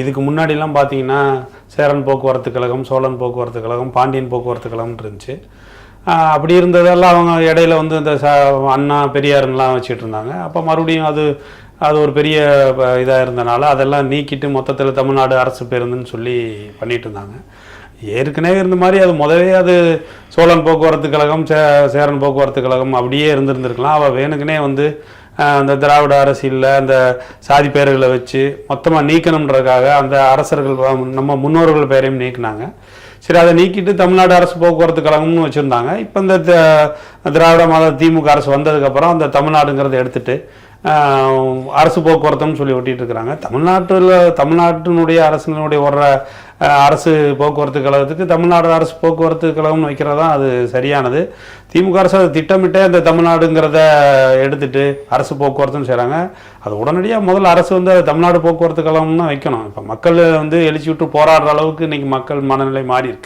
இதுக்கு முன்னாடிலாம் பார்த்தீங்கன்னா சேரன் போக்குவரத்து கழகம், சோழன் போக்குவரத்து கழகம், பாண்டியன் போக்குவரத்து கழகம்னு இருந்துச்சு. அப்படி இருந்ததெல்லாம் அவங்க இடையில வந்து இந்த அண்ணா பெரியாருன்னெலாம் வச்சுட்டு இருந்தாங்க. அப்போ மறுபடியும் அது ஒரு பெரிய இதாக இருந்தனால அதெல்லாம் நீக்கிட்டு மொத்தத்தில் தமிழ்நாடு அரசு பேருந்துன்னு சொல்லி பண்ணிகிட்டு இருந்தாங்க. ஏற்கனவே இருந்த மாதிரி அது முதவே அது சோழன் போக்குவரத்து கழகம், சேரன் போக்குவரத்து கழகம் அப்படியே இருந்திருந்துருக்கலாம். அவள் வேணுக்குனே வந்து அந்த திராவிட அரசியலில் அந்த சாதி பெயர்களை வச்சு மொத்தமாக நீக்கணுன்றதுக்காக அந்த அரசர்கள் நம்ம முன்னோர்கள் பெயரையும் நீக்கினாங்க. சரி, அதை நீக்கிட்டு தமிழ்நாடு அரசு போக்குவரத்து கழகம்னு வச்சுருந்தாங்க. இப்போ இந்த திராவிட மாத திமுக அரசு வந்ததுக்கப்புறம் அந்த தமிழ்நாடுங்கிறத எடுத்துகிட்டு அரசு போக்குவரத்துன்னு சொல்லி ஒட்டிகிட்டு இருக்கிறாங்க. தமிழ்நாட்டினுடைய அரசினுடைய ஓடுற அரசு போக்குவரத்து கழகத்துக்கு தமிழ்நாடு அரசு போக்குவரத்து கழகம்னு வைக்கிறது தான் அது சரியானது. திமுக அரசு அதை திட்டமிட்டே அந்த தமிழ்நாடுங்கிறத எடுத்துகிட்டு அரசு போக்குவரத்துன்னு செய்கிறாங்க. அது உடனடியாக முதல்ல அரசு வந்து அது தமிழ்நாடு போக்குவரத்து கழகம்னு வைக்கணும். இப்போ மக்கள் வந்து எழுச்சி விட்டு போராடுற அளவுக்கு இன்றைக்கி மக்கள் மனநிலை மாறி இருக்கு.